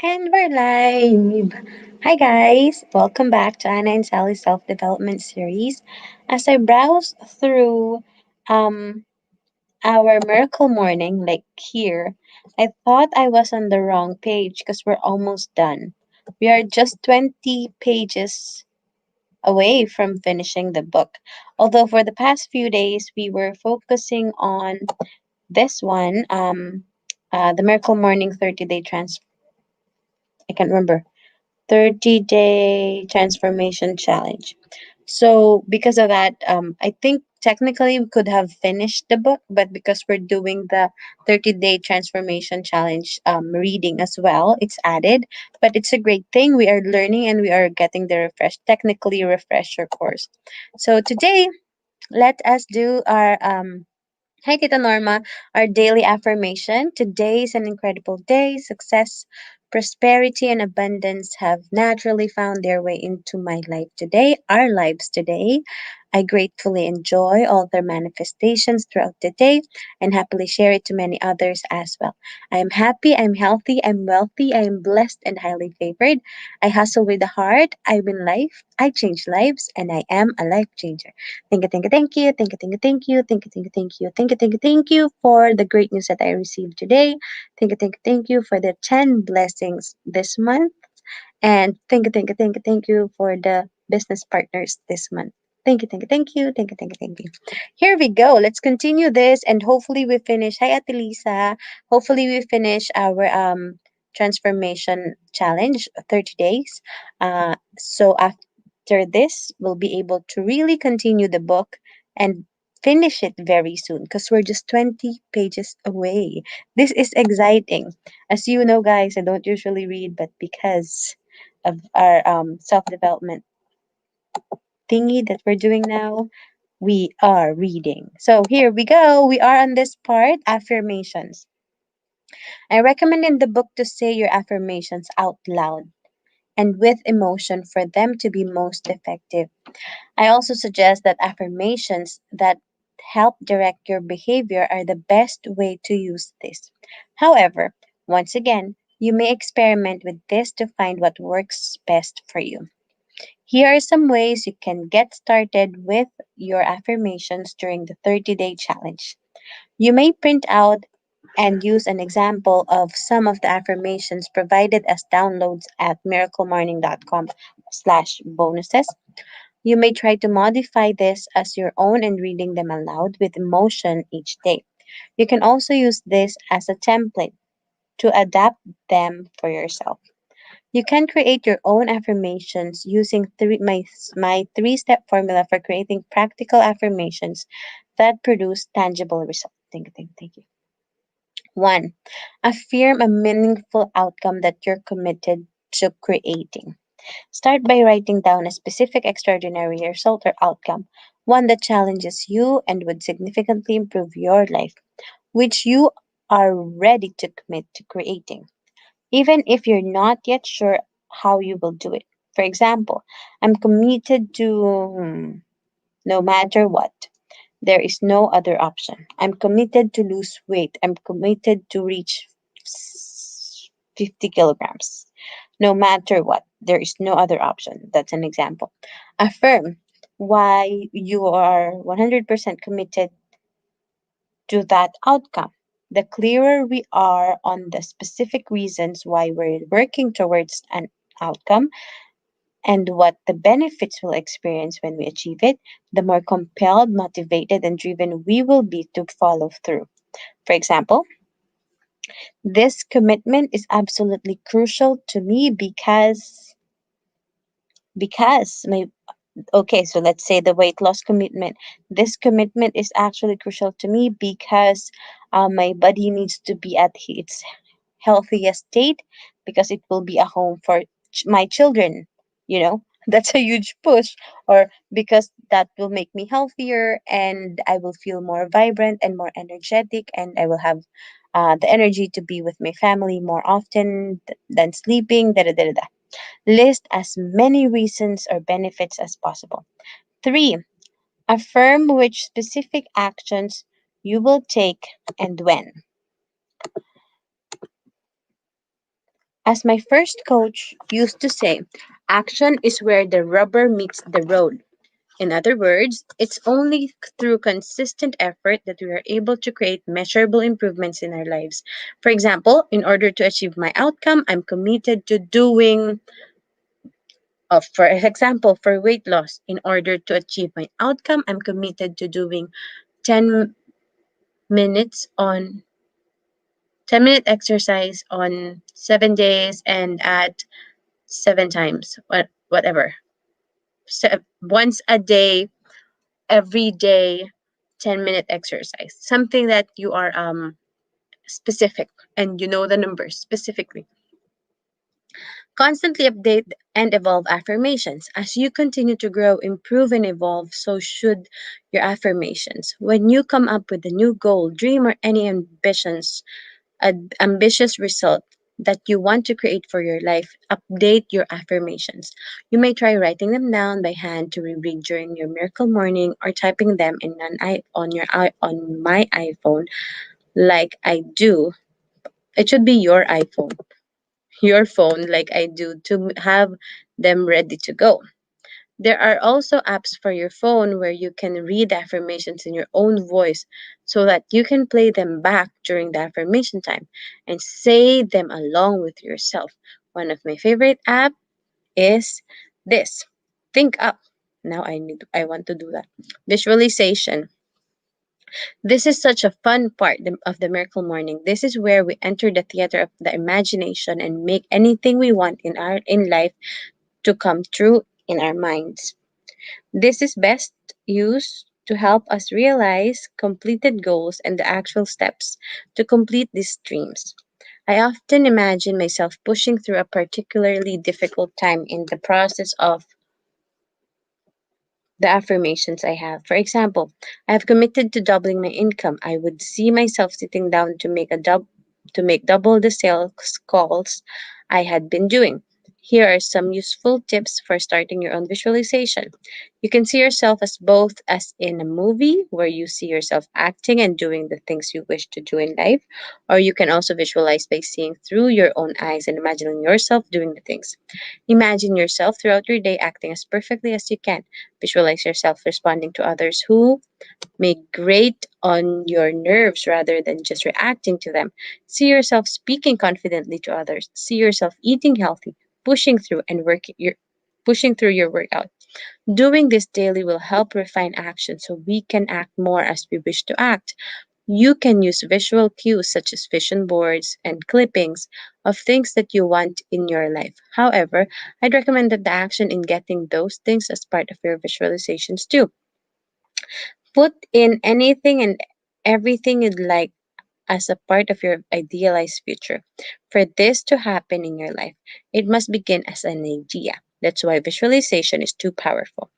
And we're live. Hi, guys. Welcome back to Anna and Sally's Self Development Series. As I browse through um, our miracle morning, like here, I thought I was on the wrong page because we're almost done. We are just 20 pages away from finishing the book. Although for the past few days, we were focusing on this one, the Miracle Morning 30-day I can't remember 30-day transformation challenge. So because of that, I think technically we could have finished the book, but because we're doing the 30-day transformation challenge reading as well, it's added. But it's a great thing. We are learning and we are getting the technically refresher course. So today, let us do our Hi, Tita Norma. Our daily affirmation. Today is an incredible day. Success, prosperity, and abundance have naturally found their way into my life today, our lives today. I gratefully enjoy all their manifestations throughout the day and happily share it to many others as well. I am happy, I'm healthy, I'm wealthy, I am blessed and highly favored. I hustle with the heart, I win life, I change lives, and I am a life changer. Thank you, thank you, thank you, thank you, thank you, thank you, thank you, thank you, thank you, thank you for the great news that I received today. Thank you for the 10 blessings this month. And thank you for the business partners this month. Thank you. Here we go. Let's continue this and hopefully we finish. Hi, Ate Lisa. Hopefully we finish our transformation challenge 30 days. So after this, we'll be able to really continue the book and finish it very soon because we're just 20 pages away. This is exciting. As you know, guys, I don't usually read, but because of our self development thingy that we're doing now, we are reading. So here we go. We are on this part affirmations. I recommend in the book to say your affirmations out loud and with emotion for them to be most effective. I also suggest that affirmations that help direct your behavior are the best way to use this. However, once again, you may experiment with this to find what works best for you. Here are some ways you can get started with your affirmations during the 30-day challenge. You may print out and use an example of some of the affirmations provided as downloads at miraclemorning.com/bonuses. You may try to modify this as your own and reading them aloud with emotion each day. You can also use this as a template to adapt them for yourself. You can create your own affirmations using my three-step formula for creating practical affirmations that produce tangible results. Thank you. 1. Affirm a meaningful outcome that you're committed to creating. Start by writing down a specific extraordinary result or outcome, one that challenges you and would significantly improve your life, which you are ready to commit to creating, even if you're not yet sure how you will do it. For example, I'm committed to no matter what. There is no other option. I'm committed to lose weight. I'm committed to reach 50 kilograms. No matter what, there is no other option. That's an example. Affirm why you are 100% committed to that outcome. The clearer we are on the specific reasons why we're working towards an outcome and what the benefits we'll experience when we achieve it, the more compelled, motivated, and driven we will be to follow through. For example, this commitment is absolutely crucial to me because my okay, so let's say the weight loss commitment. This commitment is actually crucial to me because my body needs to be at its healthiest state because it will be a home for my children. You know, that's a huge push. Or because that will make me healthier and I will feel more vibrant and more energetic, and I will have the energy to be with my family more often than sleeping. Da, da, da, da, da. List as many reasons or benefits as possible. 3. Affirm which specific actions you will take and when. As my first coach used to say, action is where the rubber meets the road. In other words, it's only through consistent effort that we are able to create measurable improvements in our lives. For example, in order to achieve my outcome, I'm committed to doing, for example, for weight loss. In order to achieve my outcome, I'm committed to doing 10 minutes on 10-minute exercise on 7 days and at 7 times, whatever. Once a day, every day, 10-minute exercise. Something that you are specific and you know the numbers specifically. Constantly update and evolve affirmations. As you continue to grow, improve, and evolve, so should your affirmations. When you come up with a new goal, dream, or any ambitious result that you want to create for your life, update your affirmations. You may try writing them down by hand to reread during your miracle morning, or typing them on my iPhone like I do. It should be your iPhone, your phone like I do, to have them ready to go. There are also apps for your phone where you can read affirmations in your own voice so that you can play them back during the affirmation time and say them along with yourself. One of my favorite apps is this. Think Up. Now I want to do that. Visualization. This is such a fun part of the miracle morning. This is where we enter the theater of the imagination and make anything we want in life to come true in our minds. This is best used to help us realize completed goals and the actual steps to complete these dreams. I often imagine myself pushing through a particularly difficult time in the process of the affirmations I have. For example, I have committed to doubling my income. I would see myself sitting down to make double the sales calls I had been doing. Here are some useful tips for starting your own visualization. You can see yourself as both as in a movie where you see yourself acting and doing the things you wish to do in life, or you can also visualize by seeing through your own eyes and imagining yourself doing the things. Imagine yourself throughout your day acting as perfectly as you can. Visualize yourself responding to others who may grate on your nerves rather than just reacting to them. See yourself speaking confidently to others. See yourself eating healthy, pushing through your workout. Doing this daily will help refine action so we can act more as we wish to act. You can use visual cues such as vision boards and clippings of things that you want in your life. However, I'd recommend that the action in getting those things as part of your visualizations too. Put in anything and everything you'd like as a part of your idealized future. For this to happen in your life, it must begin as an idea. That's why visualization is too powerful.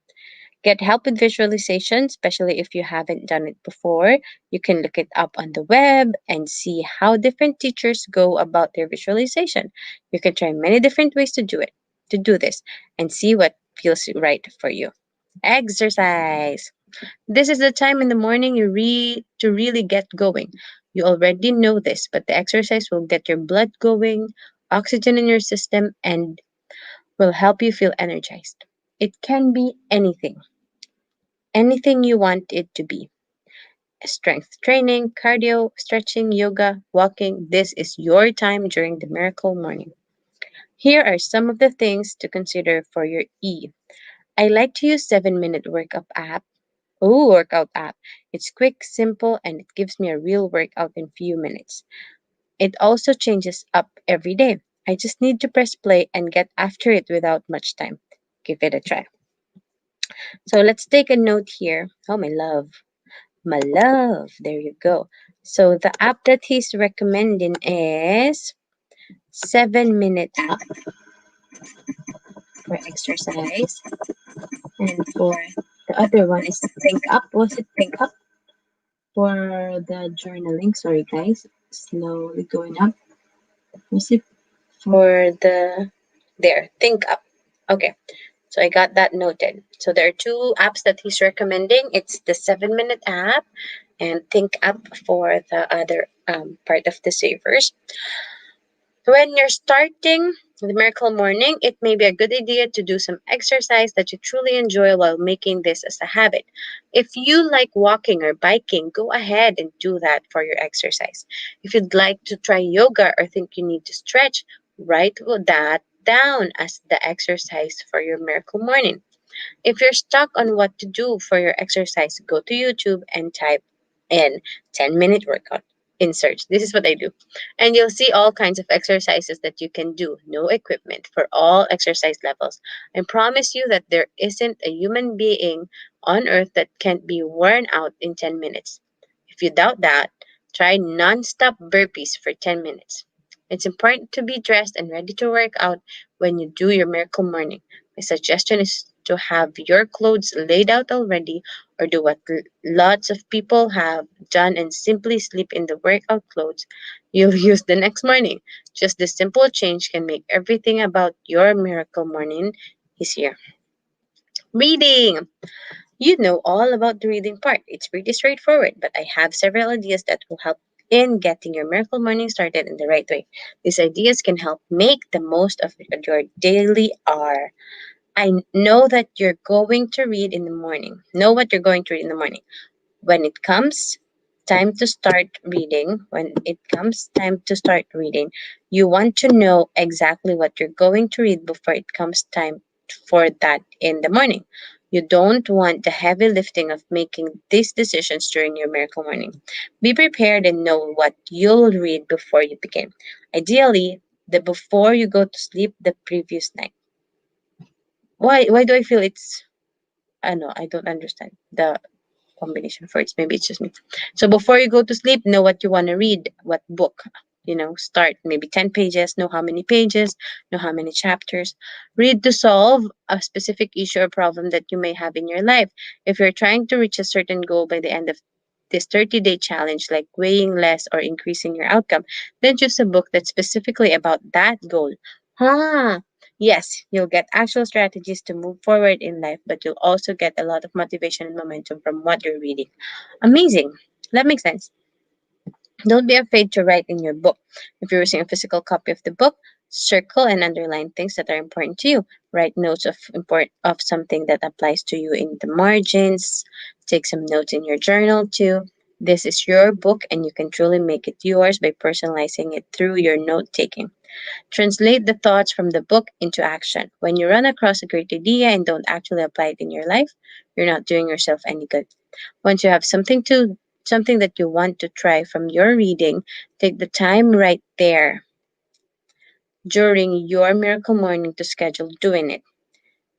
Get help with visualization, especially if you haven't done it before. You can look it up on the web and see how different teachers go about their visualization. You can try many different ways to do this, and see what feels right for you. Exercise. This is the time in the morning to really get going. You already know this, but the exercise will get your blood going, oxygen in your system, and will help you feel energized. It can be anything you want it to be. Strength training, cardio, stretching, yoga, walking. This is your time during the miracle morning. Here are some of the things to consider for your E. I like to use 7-minute workout app. It's quick, simple, and it gives me a real workout in few minutes. It also changes up every day. I just need to press play and get after it without much time. Give it a try. So let's take a note here. Oh, my love. My love. There you go. So the app that he's recommending is 7-minute app for exercise. And for the other one is Think Up. Was it Think Up for the journaling? Sorry, guys. Slowly going up. Was it for Think Up? Okay. So I got that noted. So there are two apps that he's recommending. It's the 7-minute app and Think Up for the other part of the savers. When you're starting the miracle morning, it may be a good idea to do some exercise that you truly enjoy while making this as a habit. If you like walking or biking, go ahead and do that for your exercise. If you'd like to try yoga or think you need to stretch, write that down as the exercise for your miracle morning. If you're stuck on what to do for your exercise, go to YouTube and type in 10-minute workout in search. This is what I do. And you'll see all kinds of exercises that you can do. No equipment for all exercise levels. I promise you that there isn't a human being on earth that can't be worn out in 10 minutes. If you doubt that, try non-stop burpees for 10 minutes. It's important to be dressed and ready to work out when you do your miracle morning. My suggestion is to have your clothes laid out already, or do what lots of people have done and simply sleep in the workout clothes you'll use the next morning. Just this simple change can make everything about your miracle morning easier. Reading! You know all about the reading part. It's pretty straightforward, but I have several ideas that will help in getting your miracle morning started in the right way. These ideas can help make the most of your daily hour. I know that you're going to read in the morning. Know what you're going to read in the morning. When it comes time to start reading, you want to know exactly what you're going to read before it comes time for that in the morning. You don't want the heavy lifting of making these decisions during your miracle morning. Be prepared and know what you'll read before you begin. Ideally, the before you go to sleep the previous night. Why do I feel it's I know I don't understand the combination of words. Maybe it's just me. So before you go to sleep, know what you want to read, what book. Start maybe 10 pages, know how many pages, know how many chapters. Read to solve a specific issue or problem that you may have in your life. If you're trying to reach a certain goal by the end of this 30-day challenge, like weighing less or increasing your outcome, then choose a book that's specifically about that goal. Huh. Yes, you'll get actual strategies to move forward in life, but you'll also get a lot of motivation and momentum from what you're reading. Amazing. That makes sense. Don't be afraid to write in your book. If you're using a physical copy of the book, circle and underline things that are important to you. Write notes of something that applies to you in the margins. Take some notes in your journal too. This is your book and you can truly make it yours by personalizing it through your note taking. Translate the thoughts from the book into action. When you run across a great idea and don't actually apply it in your life, you're not doing yourself any good. Once you have something that you want to try from your reading, take the time right there during your miracle morning to schedule doing it.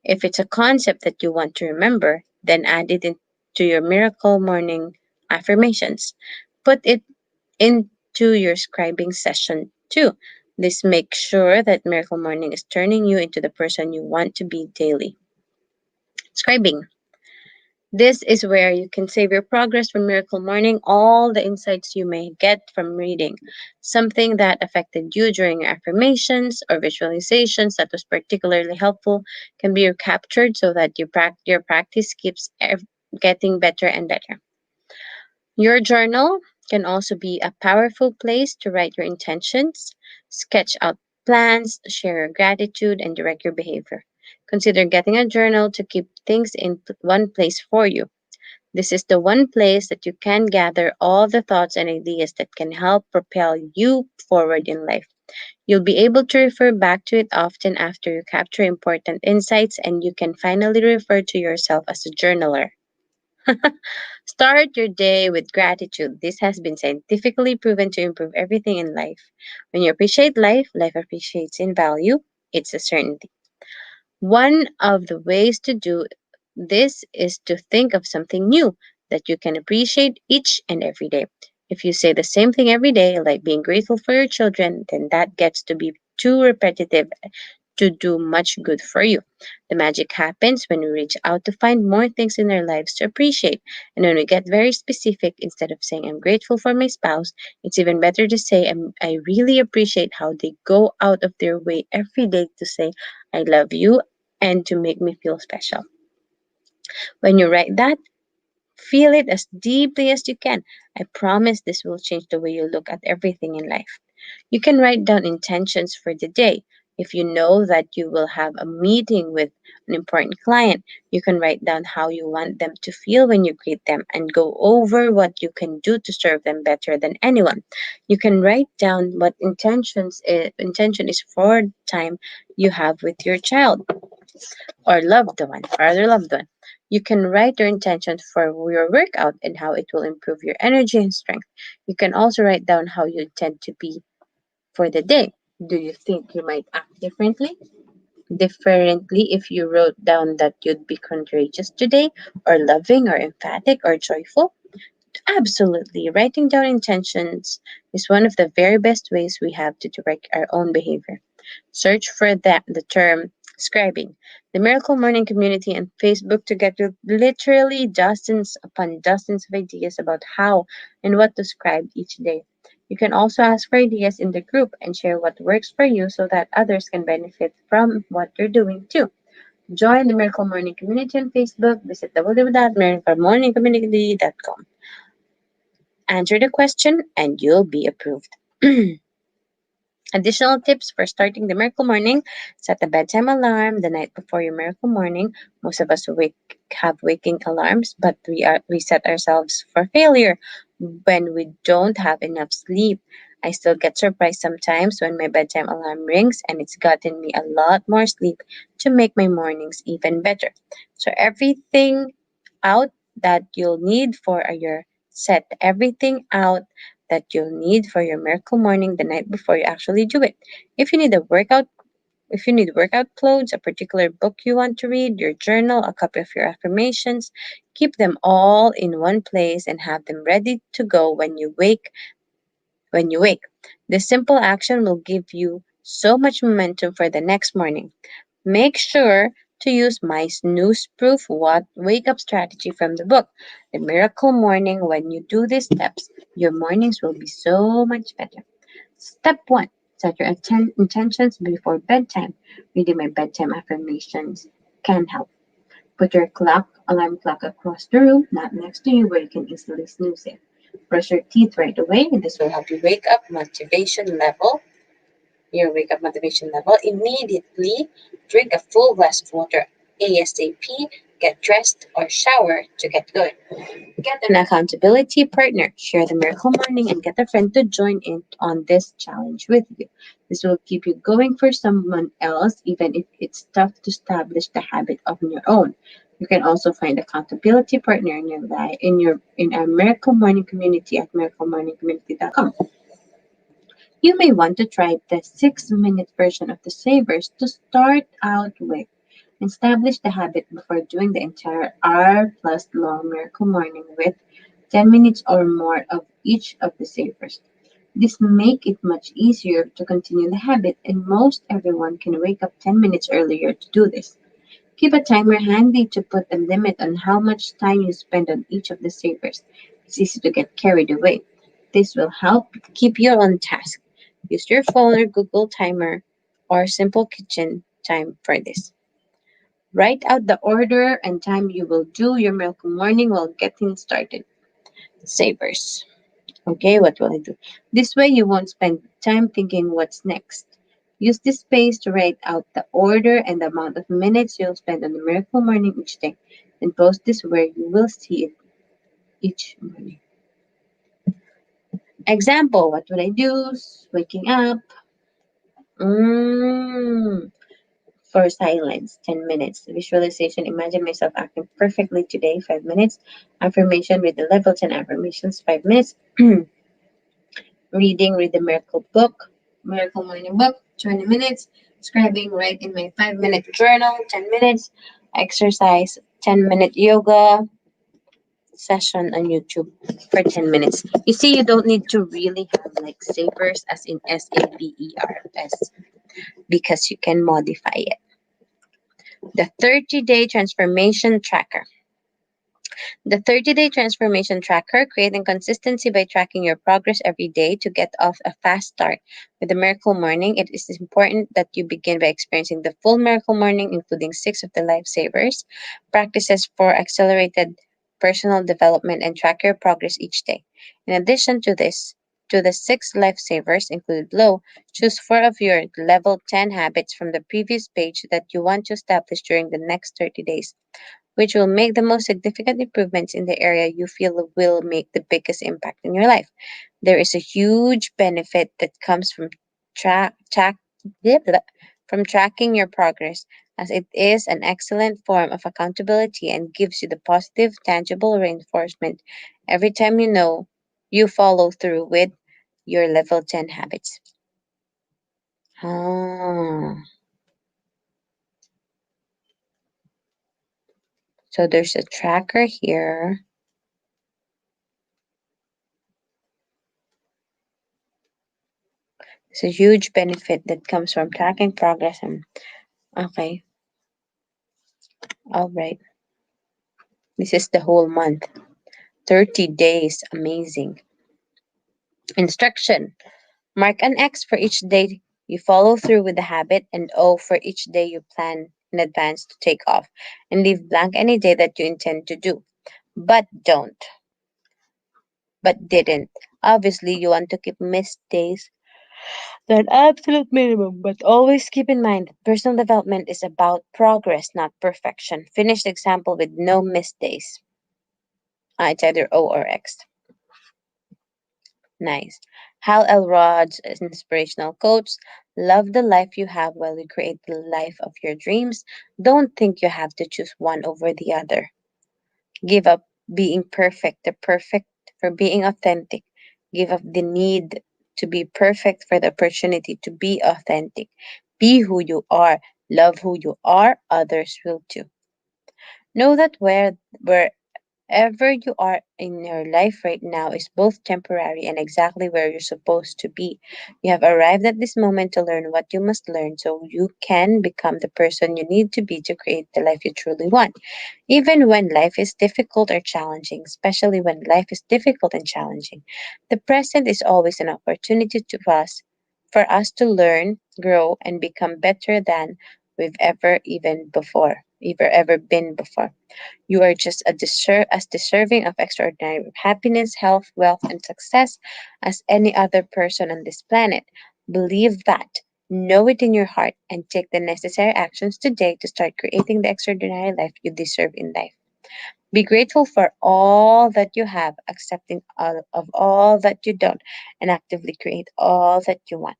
If it's a concept that you want to remember, then add it into your miracle morning affirmations. Put it into your scribing session too. This makes sure that Miracle Morning is turning you into the person you want to be daily. Scribing. This is where you can save your progress from Miracle Morning, all the insights you may get from reading. Something that affected you during your affirmations or visualizations that was particularly helpful can be recaptured so that your practice keeps getting better and better. Your journal can also be a powerful place to write your intentions, sketch out plans, share your gratitude, and direct your behavior. Consider getting a journal to keep things in one place for you. This is the one place that you can gather all the thoughts and ideas that can help propel you forward in life. You'll be able to refer back to it often after you capture important insights, and you can finally refer to yourself as a journaler. Start your day with gratitude. This has been scientifically proven to improve everything in life. When you appreciate life, life appreciates in value. It's a certainty. One of the ways to do this is to think of something new that you can appreciate each and every day. If you say the same thing every day, like being grateful for your children, then that gets to be too repetitive to do much good for you. The magic happens when we reach out to find more things in our lives to appreciate. And when we get very specific, instead of saying, I'm grateful for my spouse, it's even better to say, I really appreciate how they go out of their way every day to say, I love you and to make me feel special. When you write that, feel it as deeply as you can. I promise this will change the way you look at everything in life. You can write down intentions for the day. If you know that you will have a meeting with an important client, you can write down how you want them to feel when you greet them and go over what you can do to serve them better than anyone. You can write down what intention is for time you have with your child or other loved one. You can write your intentions for your workout and how it will improve your energy and strength. You can also write down how you intend to be for the day. Do you think you might act differently if you wrote down that you'd be courageous today, or loving, or emphatic, or joyful? Absolutely. Writing down intentions is one of the very best ways we have to direct our own behavior. Search for the term scribing. The Miracle Morning community and Facebook to get literally dozens upon dozens of ideas about how and what to scribe each day. You can also ask for ideas in the group and share what works for you so that others can benefit from what you're doing too. Join the Miracle Morning community on Facebook. Visit www.miraclemorningcommunity.com. Answer the question and you'll be approved. Additional tips for starting the miracle morning: set a bedtime alarm the night before your miracle morning. Most of us have waking alarms, but we set ourselves for failure when we don't have enough sleep. I still get surprised sometimes when my bedtime alarm rings, and it's gotten me a lot more sleep to make my mornings even better. So everything out that you'll need for your set everything out that you'll need for your miracle morning the night before you actually do it. If you need a workout, if you need workout clothes, a particular book you want to read, your journal, a copy of your affirmations, keep them all in one place and have them ready to go when you wake. This simple action will give you so much momentum for the next morning. Make sure to use my snooze proof wake up strategy from the book, The Miracle Morning. When you do these steps, your mornings will be so much better. Step 1: set your intentions before bedtime. Reading my bedtime affirmations can help. Put your alarm clock across the room, not next to you where you can easily snooze it. Brush your teeth right away, and this will help you wake up motivation level. Immediately drink a full glass of water ASAP, get dressed or shower to get going. Get an accountability partner. Share the miracle morning and get a friend to join in on this challenge with you. This will keep you going for someone else, even if it's tough to establish the habit on your own. You can also find accountability partner in your life in our Miracle Morning community at miraclemorningcommunity.com. You may want to try the 6-minute version of the savers to start out with. Establish the habit before doing the entire hour plus long miracle morning with 10 minutes or more of each of the savers. This make it much easier to continue the habit, and most everyone can wake up 10 minutes earlier to do this. Keep a timer handy to put a limit on how much time you spend on each of the savers. It's easy to get carried away. This will help keep you on task. Use your phone or Google Timer or Simple Kitchen time for this. Write out the order and time you will do your miracle morning while getting started. Savers. Okay, what will I do? This way you won't spend time thinking what's next. Use this space to write out the order and the amount of minutes you'll spend on the miracle morning each day. Then post this where you will see it each morning. Example, what will I do? Waking up. Mm, for silence, 10 minutes. Visualization, imagine myself acting perfectly today, 5 minutes. Affirmation, read the level 10 affirmations, 5 minutes. Read the Miracle Morning book, 20 minutes. Scribing, write in my 5-minute journal, 10 minutes. Exercise, 10-minute yoga session on YouTube for 10 minutes. You see, you don't need to really have like savers as in SAVERS because you can modify it. The 30-day transformation tracker. The 30-day transformation tracker, creating consistency by tracking your progress every day to get off a fast start. With the Miracle Morning, it is important that you begin by experiencing the full Miracle Morning, including 6 of the lifesavers, practices for accelerated personal development, and track your progress each day. In addition to to the 6 lifesavers included below. Choose 4 of your level 10 habits from the previous page that you want to establish during the next 30 days, which will make the most significant improvements in the area you feel will make the biggest impact in your life. There is a huge benefit that comes from blah, blah, from tracking your progress, as it is an excellent form of accountability and gives you the positive, tangible reinforcement every time you know you follow through with your level 10 habits. Ah, so there's a tracker here. It's a huge benefit that comes from tracking progress. And okay, all right. This is the whole month. 30 days. Amazing. Instruction: mark an X for each day you follow through with the habit, and O for each day you plan in advance to take off, and leave blank any day that you intend to do. But don't, but didn't. Obviously, you want to keep missed days to an absolute minimum, but always keep in mind that personal development is about progress, not perfection. Finish the example with no missed days. It's either O or X. Nice. Hal Elrod's inspirational quotes: love the life you have while you create the life of your dreams. Don't think you have to choose one over the other. Give up being perfect, the perfect for being authentic. Give up the need to be perfect for the opportunity to be authentic. Be who you are. Love who you are. Others will too. Know that wherever you are in your life right now is both temporary and exactly where you're supposed to be. You have arrived at this moment to learn what you must learn so you can become the person you need to be to create the life you truly want. Even when life is difficult or challenging, especially when life is difficult and challenging, the present is always an opportunity for us to learn, grow, and become better than we've ever been before. You are just as deserving of extraordinary happiness, health, wealth, and success as any other person on this planet. Believe that, know it in your heart, and take the necessary actions today to start creating the extraordinary life you deserve in life. Be grateful for all that you have, accepting all of all that you don't, and actively create all that you want.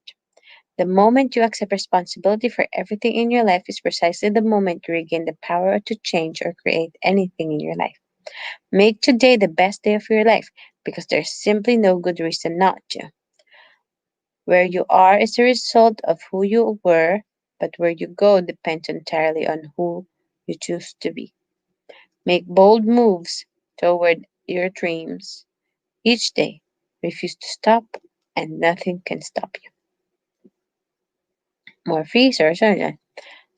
The moment you accept responsibility for everything in your life is precisely the moment you regain the power to change or create anything in your life. Make today the best day of your life because there's simply no good reason not to. Where you are is a result of who you were, but where you go depends entirely on who you choose to be. Make bold moves toward your dreams each day. Refuse to stop, and nothing can stop you. More free resources.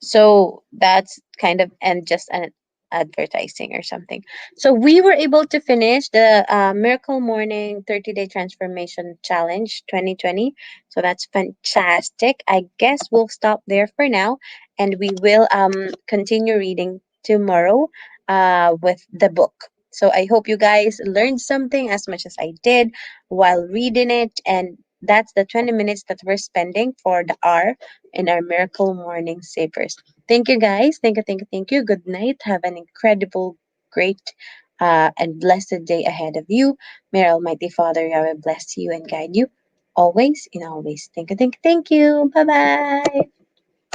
So that's kind of and just an advertising or something. So we were able to finish the Miracle Morning 30-day Transformation Challenge 2020. So that's fantastic. I guess we'll stop there for now, and we will continue reading tomorrow with the book. So I hope you guys learned something as much as I did while reading it, and that's the 20 minutes that we're spending for the hour in our Miracle Morning Savers. Thank you, guys. Thank you, thank you, thank you. Good night. Have an incredible, great, and blessed day ahead of you. May our Almighty Father Yahweh bless you and guide you always in always. Thank you, thank you, thank you. Bye bye.